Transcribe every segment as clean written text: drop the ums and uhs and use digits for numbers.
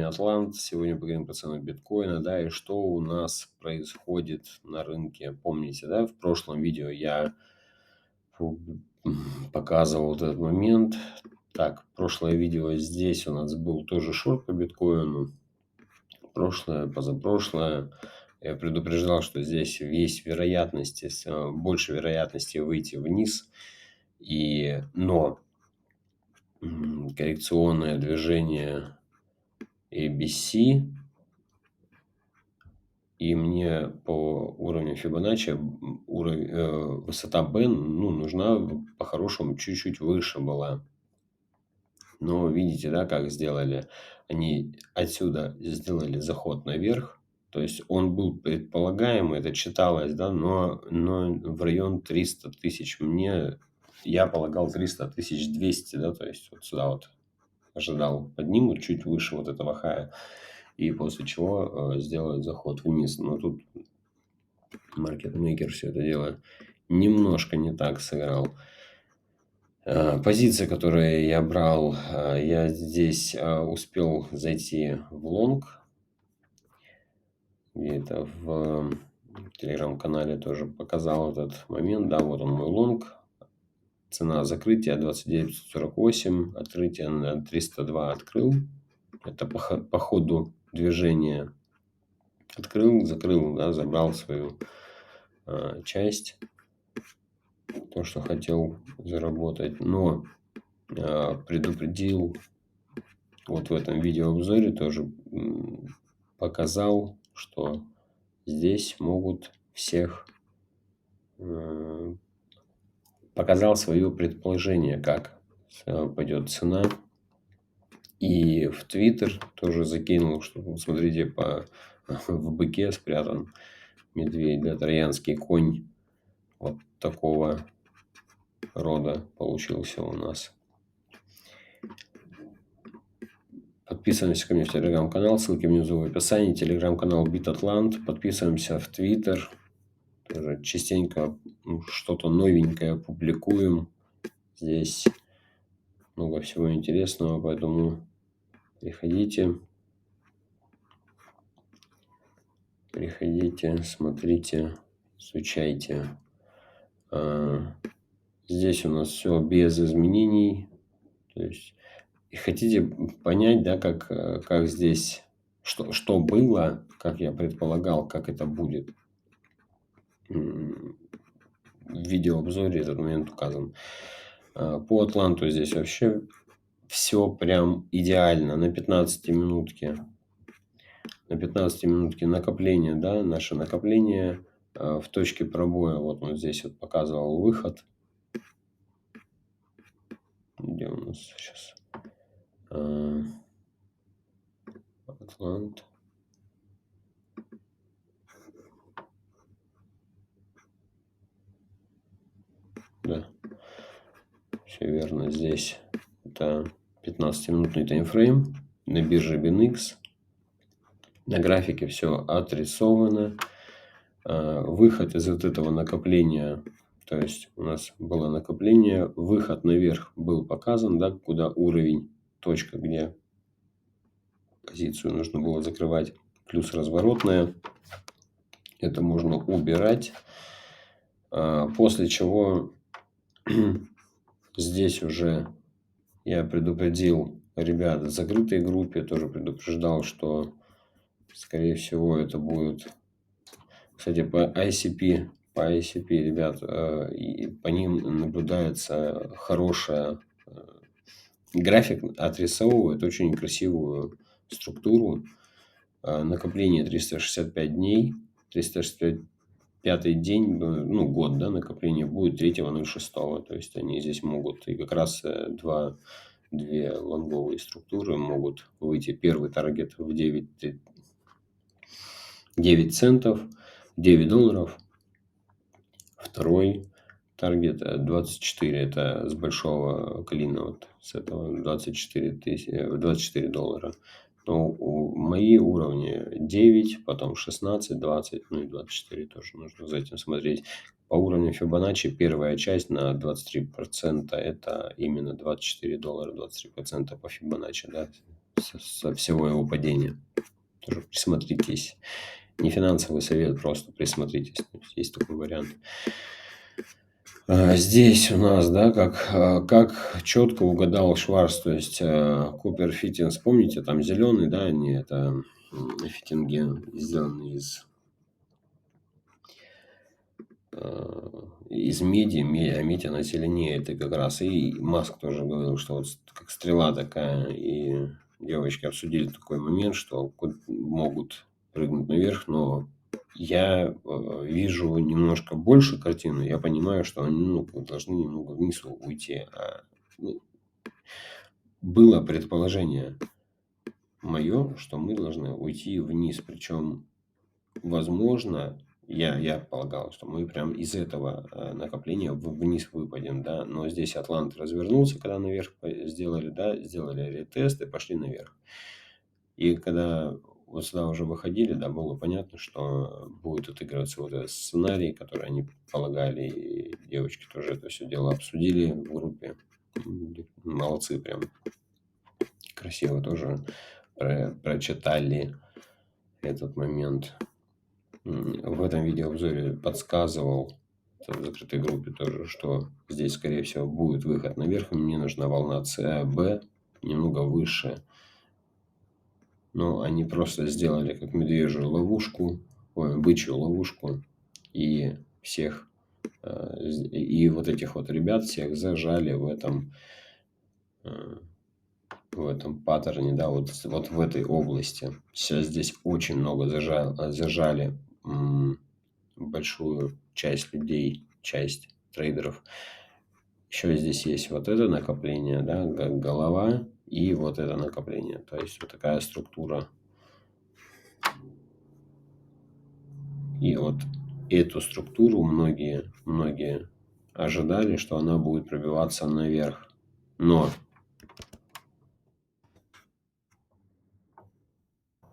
Атлант. Сегодня поговорим про цену биткоина, да, и что у нас происходит на рынке. Помните, да, в прошлом видео я показывал вот этот момент. Так, прошлое видео здесь у нас был тоже шорт по биткоину. Прошлое, позапрошлое. Я предупреждал, что здесь есть вероятности, больше вероятности выйти вниз. Но коррекционное движение ABC, и мне по уровню Фибоначчи высота B нужна по-хорошему чуть-чуть выше была. Но видите, да, как сделали? Они отсюда сделали заход наверх. То есть он был предполагаемый, это читалось, да, но в район 300 тысяч. Я полагал 300 200, да, то есть вот сюда вот ожидал поднимут чуть выше вот этого хая. И после чего сделают заход вниз. Но тут маркетмейкер все это дело немножко не так сыграл. Позиции, которые я брал, я здесь успел зайти в лонг. Где-то в телеграм-канале тоже показал этот момент. Да, вот он мой лонг. Цена закрытия 29,48. Открытие на 302 открыл. Это по ходу движения открыл, закрыл, да, забрал свою часть, то, что хотел заработать. Но предупредил, вот в этом видеообзоре тоже показал, что здесь могут всех... Показал свое предположение, как пойдет цена. И в Твиттер тоже закинул, что смотрите, в быке спрятан медведь, да, троянский конь. Вот такого рода получился у нас. Подписываемся ко мне в телеграм-канал, ссылки внизу в описании. Телеграм-канал BitAtlant. Подписываемся в Твиттер. Тоже частенько что-то новенькое публикуем. Здесь много всего интересного, поэтому приходите, смотрите, изучайте. Здесь у нас все без изменений. То есть, и хотите понять, да, как здесь, что было, как я предполагал, как это будет. В видеообзоре этот момент указан. По Атланту здесь вообще все прям идеально. На 15-минутке. На 15-минутке накопление, да, наше накопление в точке пробоя. Вот он здесь вот показывал выход. Где у нас сейчас? Атлант. Да, все верно. Здесь это 15-минутный таймфрейм на бирже BinX. На графике все отрисовано. Выход из вот этого накопления, то есть у нас было накопление, выход наверх был показан, да, куда уровень, точка, где позицию нужно было закрывать, плюс разворотная. Это можно убирать. После чего здесь уже я предупредил ребят в закрытой группе, тоже предупреждал, что скорее всего это будет... Кстати, по ICP, ребят, и по ним наблюдается хорошая... График отрисовывает очень красивую структуру. Накопление 365 дней. 365 день, год, да, накопление будет 3.06. То есть, они здесь могут, и как раз две лонговые структуры могут выйти. Первый таргет в 9 центов, 9 долларов. Второй таргет 24. Это с большого клина, вот с этого 24 доллара. Но мои уровни 9, потом 16, 20, и 24 тоже нужно за этим смотреть. По уровню Фибоначчи первая часть на 23%, это именно 24 доллара, 23% по Фибоначчи, да, со всего его падения. Тоже присмотритесь. Не финансовый совет, просто присмотритесь. Есть такой вариант. Здесь у нас, да, как четко угадал Шварц, то есть Cooper Fittings, помните, там зеленый, да, они это фитинги сделаны из меди, а медь она зеленее, это как раз. И Маск тоже говорил, что вот как стрела такая, и девочки обсудили такой момент, что могут прыгнуть наверх, но я вижу немножко больше картину, я понимаю, что они должны немного вниз уйти. Было предположение мое, что мы должны уйти вниз, причем, возможно, я полагал, что мы прям из этого накопления вниз выпадем, да, но здесь Атлант развернулся, когда наверх сделали, да, сделали ретест и пошли наверх. И когда вот сюда уже выходили, да, было понятно, что будет отыгрываться вот этот сценарий, который они полагали, и девочки тоже это все дело обсудили в группе. Молодцы прям. Красиво тоже прочитали этот момент. В этом видеообзоре подсказывал в закрытой группе тоже, что здесь, скорее всего, будет выход наверх. Мне нужна волна С, Б, немного выше. Но они просто сделали как медвежью ловушку, бычью ловушку. И всех, и вот этих вот ребят всех зажали в этом паттерне, да, вот в этой области. Сейчас здесь очень много зажали большую часть людей, часть трейдеров. Еще здесь есть вот это накопление, да, голова и вот это накопление. То есть вот такая структура. И вот эту структуру многие ожидали, что она будет пробиваться наверх. Но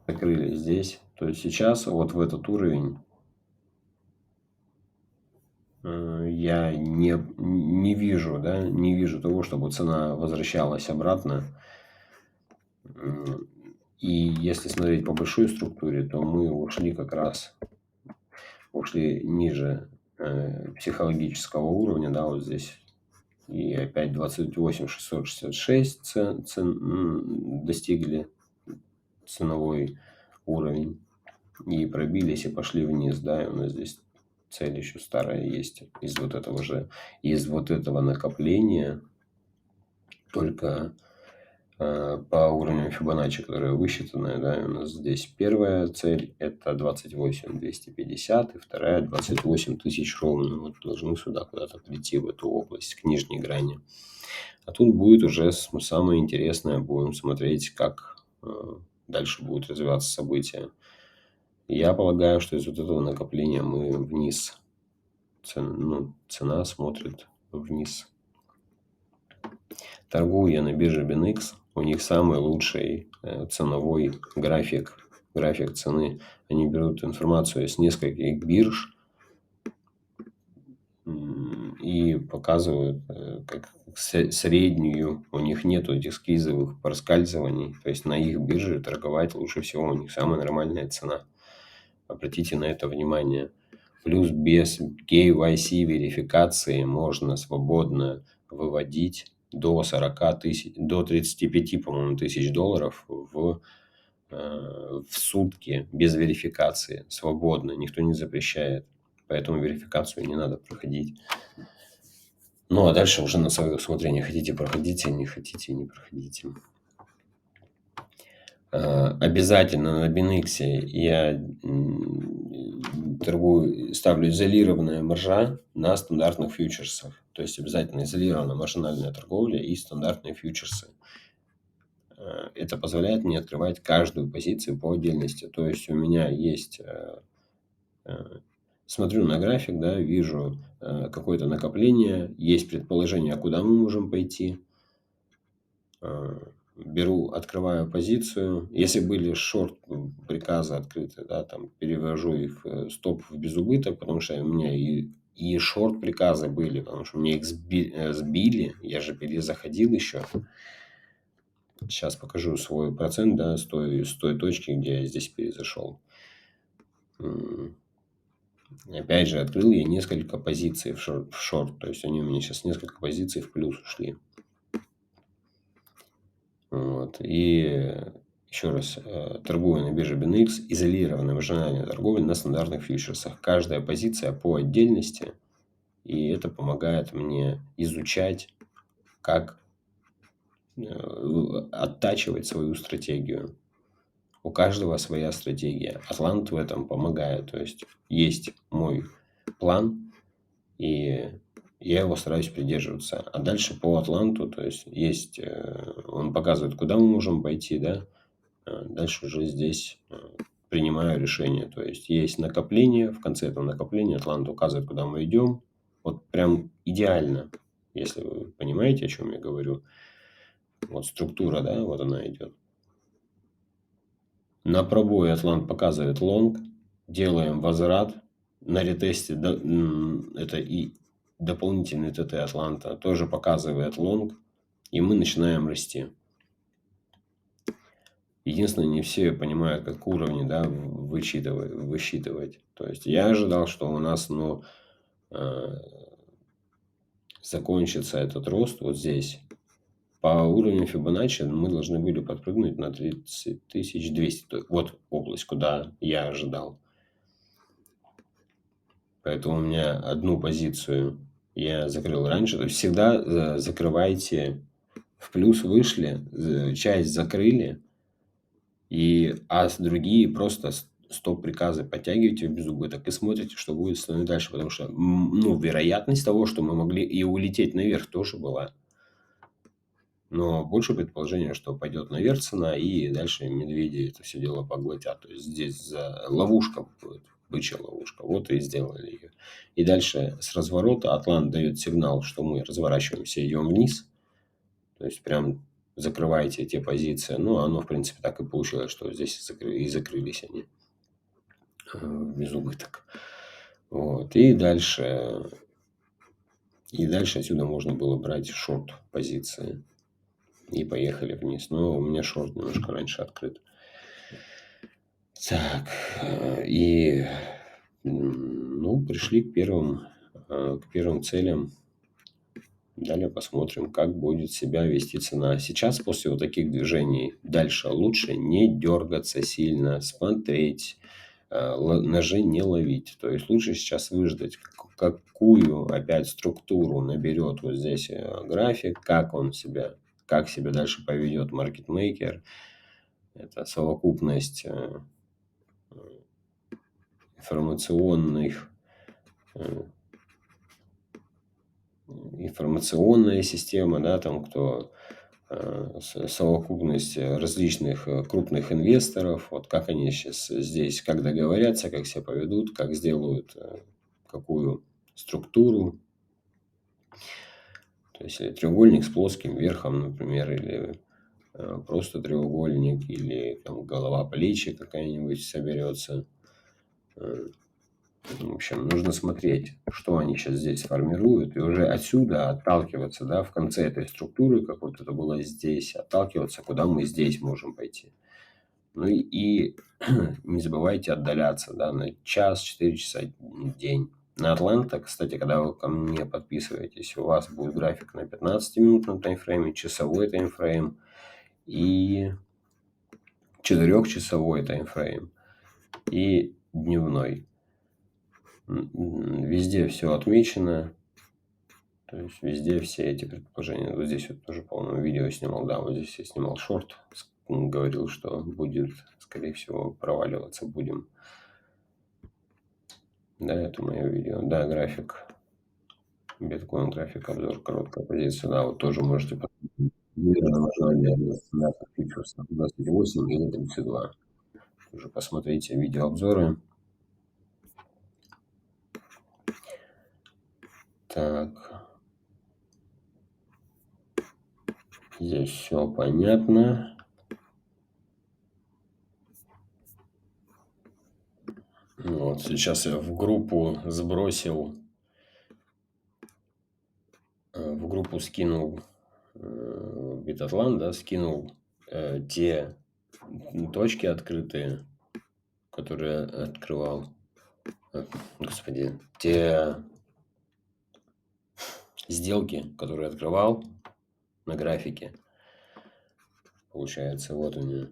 закрыли здесь. То есть сейчас вот в этот уровень я не вижу, да, не вижу того, чтобы цена возвращалась обратно. И если смотреть по большой структуре, то мы ушли ниже психологического уровня, да, вот здесь. И опять 28 666 достигли ценовой уровень. И пробились, и пошли вниз, да, и у нас здесь цель еще старая есть из вот этого накопления, только по уровню Фибоначчи, которая высчитанная, да, у нас здесь первая цель это 28 250, и вторая 28 тысяч ровно. Вот должны сюда куда-то прийти, в эту область, к нижней грани. А тут будет уже самое интересное, будем смотреть, как дальше будут развиваться события. Я полагаю, что из вот этого накопления мы вниз. Цена смотрит вниз. Торгую я на бирже BinX. У них самый лучший ценовой график цены. Они берут информацию с нескольких бирж и показывают как среднюю. У них нету этих сквизовых проскальзываний. То есть на их бирже торговать лучше всего. У них самая нормальная цена. Обратите на это внимание. Плюс без KYC верификации можно свободно выводить до 40 тысяч, до 35, по-моему, тысяч долларов в сутки без верификации. Свободно. Никто не запрещает. Поэтому верификацию не надо проходить. Ну, а дальше уже на свое усмотрение. Хотите, проходите, не хотите, не проходите. Обязательно на BinX я ставлю изолированная маржа на стандартных фьючерсах. То есть обязательно изолированная маржинальная торговля и стандартные фьючерсы. Это позволяет мне открывать каждую позицию по отдельности. То есть у меня есть... Смотрю на график, да, вижу какое-то накопление, есть предположение, куда мы можем пойти. Открываю позицию. Если были шорт-приказы открыты, да, там перевожу их стоп в безубыток, потому что у меня и шорт-приказы были, потому что мне их сбили, я же перезаходил еще. сейчас покажу свой процент, да, с той точки, где я здесь перезашел. Опять же, открыл я несколько позиций в шорт. То есть они у меня сейчас несколько позиций в плюс ушли. Вот. И еще раз, торгую на бирже BNX, изолированная маржинальная торговля на стандартных фьючерсах. Каждая позиция по отдельности. И это помогает мне изучать, как оттачивать свою стратегию. У каждого своя стратегия. Атлант в этом помогает. То есть мой план, и я его стараюсь придерживаться. А дальше по Атланту, то есть он показывает, куда мы можем пойти, да. Дальше уже здесь принимаю решение. То есть накопление, в конце этого накопления Атлант указывает, куда мы идем. Вот прям идеально, если вы понимаете, о чем я говорю. Вот структура, да, вот она идет. На пробой Атлант показывает лонг, делаем возврат, на ретесте это и дополнительный ТТ Атланта тоже показывает лонг, и мы начинаем расти. Единственное, не все понимают, как уровни, да, высчитывать. То есть я ожидал, что у нас закончится этот рост вот здесь. По уровню Фибоначчи мы должны были подпрыгнуть на 30 200. Вот область, куда я ожидал. Поэтому у меня одну позицию я закрыл раньше. То есть всегда закрывайте в плюс, вышли, часть закрыли, а другие просто стоп-приказы подтягиваете в безубыток и смотрите, что будет с нами дальше. Потому что вероятность того, что мы могли и улететь наверх, тоже была. Но больше предположение, что пойдет наверх цена, и дальше медведи это все дело поглотят. То есть здесь ловушка будет, бычья ловушка. Вот и сделали ее. И дальше с разворота Атлант дает сигнал, что мы разворачиваемся, идем вниз. То есть прям закрываете те позиции. Ну, оно, в принципе, так и получилось, что здесь и закрылись они без убыток. Вот. И дальше отсюда можно было брать шорт позиции. И поехали вниз. Но у меня шорт немножко раньше открыт. Так. И пришли к первым целям. Далее посмотрим, как будет себя вести цена. Сейчас после вот таких движений дальше лучше не дергаться сильно, смотреть, ножи не ловить. То есть лучше сейчас выждать, какую опять структуру наберет вот здесь график, как себя дальше поведет маркетмейкер. Это совокупность информационная система, да, там совокупность различных крупных инвесторов, вот как они сейчас здесь, как договорятся, как себя поведут, как сделают какую структуру. То есть треугольник с плоским верхом, например, или просто треугольник, или там голова плечи какая-нибудь соберется. В общем, нужно смотреть, что они сейчас здесь формируют, и уже отсюда отталкиваться, да, в конце этой структуры, как вот это было здесь, отталкиваться, куда мы здесь можем пойти. Ну и не забывайте отдаляться, да, на час, 4 часа в день. На Атланта, кстати, когда вы ко мне подписываетесь, у вас будет график на 15-минутном таймфрейме, часовой таймфрейм и 4-часовой таймфрейм и дневной. Везде все отмечено. То есть везде все эти предположения. Вот здесь вот тоже, по-моему, видео снимал. Да, вот здесь я снимал шорт. Говорил, что будет, скорее всего, проваливаться будем. Да, это мое видео. Да, график. Биткоин график, обзор, короткая позиция. Да, вот тоже можете посмотреть. На фьючерсах 28 или 32. Уже посмотрите видеообзоры. Так. Здесь все понятно. Вот, сейчас я в группу сбросил, в группу скинул Битатлан, да, скинул те точки открытые, которые открывал, господи, те сделки, которые открывал на графике, получается, вот у меня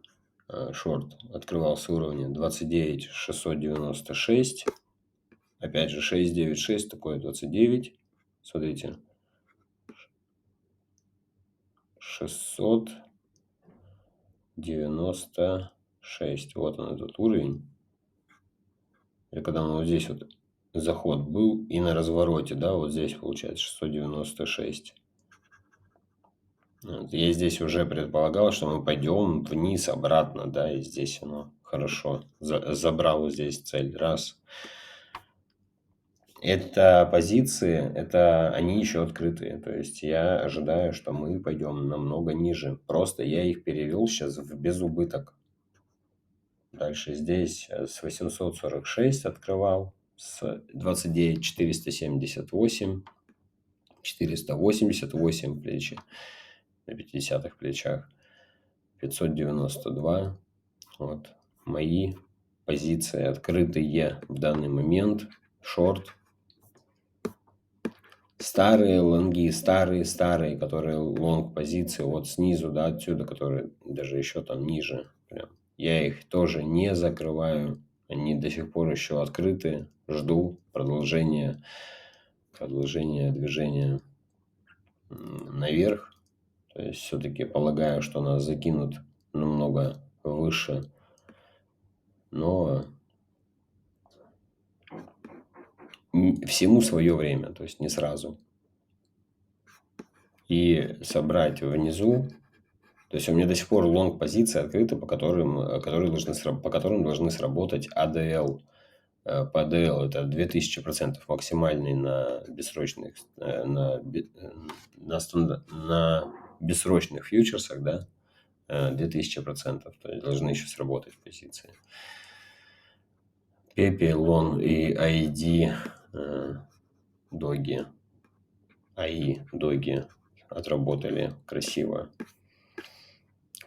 шорт открывался уровня 29 696, опять же 696, такое 29, смотрите, 696, вот он этот уровень. И когда он вот здесь вот заход был и на развороте, да, вот здесь получается 696. Вот. Я здесь уже предполагал, что мы пойдем вниз, обратно, да, и здесь оно хорошо забрало здесь цель. Раз. Это позиции, это они еще открытые. То есть я ожидаю, что мы пойдем намного ниже. Просто я их перевел сейчас в безубыток. Дальше здесь с 846 открывал, с 29 478, 488 плечи на 50-х плечах, 592. Вот мои позиции открытые в данный момент. Шорт. Старые лонги, старые, которые лонг позиции, вот снизу, да, отсюда, которые даже еще там ниже. Прям. Я их тоже не закрываю. Они до сих пор еще открыты. Жду продолжения движения наверх. То есть все-таки полагаю, что нас закинут намного выше. Но всему свое время, то есть не сразу. И собрать внизу, то есть у меня до сих пор лонг позиции открыты, по которым должны сработать ADL. По ADL это 2000% максимальный на бессрочных, на бессрочных фьючерсах, да, 2000%, то есть должны еще сработать позиции. Pepe, Лон и ID доги. АИ доги отработали красиво.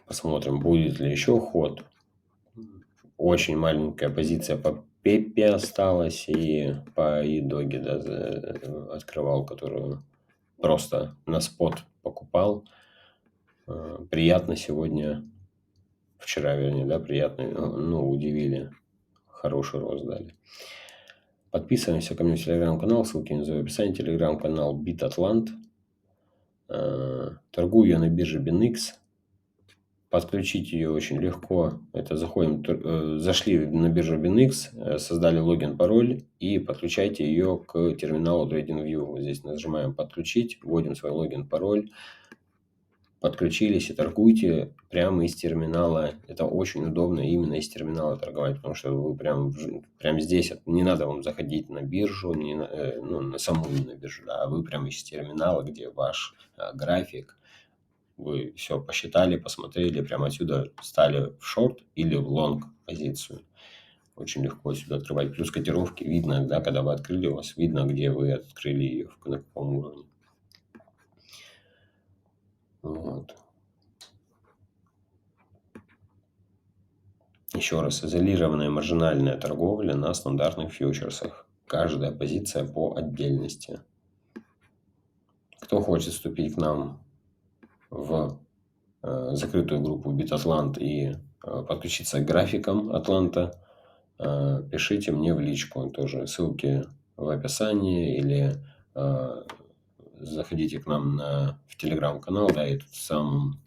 Посмотрим, будет ли еще ход. Очень маленькая позиция по Пепе осталась и по АИ доги, да, открывал, которую просто на спот покупал. Приятно сегодня, вчера, вернее, да, приятно, ну, удивили. Хороший рост дали. Подписываемся ко мне в телеграм-канал, ссылки внизу в описании. Телеграм-канал BitAtlant. Торгую я на бирже BinX. Подключить ее очень легко. Это зашли на биржу BinX, создали логин, пароль и подключайте ее к терминалу TradingView. Вот здесь нажимаем подключить, вводим свой логин, пароль. Подключились и торгуйте прямо из терминала. Это очень удобно именно из терминала торговать, потому что вы прям здесь, не надо вам заходить на биржу, на саму на биржу, да, а вы прямо из терминала, где ваш график, вы все посчитали, посмотрели, прямо отсюда стали в шорт или в лонг позицию. Очень легко сюда открывать. Плюс котировки видно, да, когда вы открыли, у вас видно, где вы открыли ее, на каком уровне. Вот. Еще раз, изолированная маржинальная торговля на стандартных фьючерсах. Каждая позиция по отдельности. Кто хочет вступить к нам в закрытую группу BitAtlant и подключиться к графикам Атланта, пишите мне в личку. Тоже ссылки в описании или заходите к нам в телеграм-канал, да, и тут сам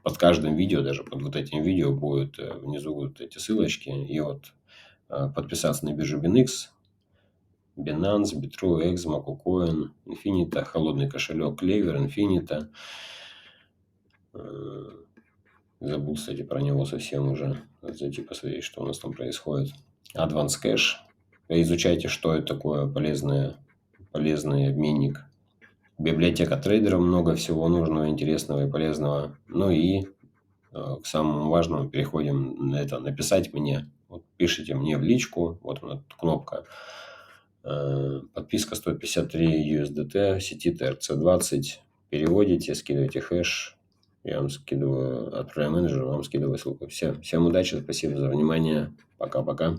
под каждым видео, даже под вот этим видео будет внизу будут эти ссылочки. И вот подписаться на биржу BinX, Binance, Bitrue, Exmo, KuCoin, Infinita, холодный кошелек Clever, Infinita. Забыл, кстати, про него совсем уже. Зайти посмотреть, что у нас там происходит. Advance Cash. Изучайте, что это такое, полезный обменник. Библиотека трейдеров, много всего нужного, интересного и полезного. Ну и к самому важному переходим на это. Написать мне. Вот пишите мне в личку. Вот она кнопка. Подписка стоит 53 USDT в сети TRC20. Переводите, скидываете хэш. Я вам скидываю, отправляю менеджеру, вам скидываю ссылку. Всем удачи, спасибо за внимание. Пока-пока.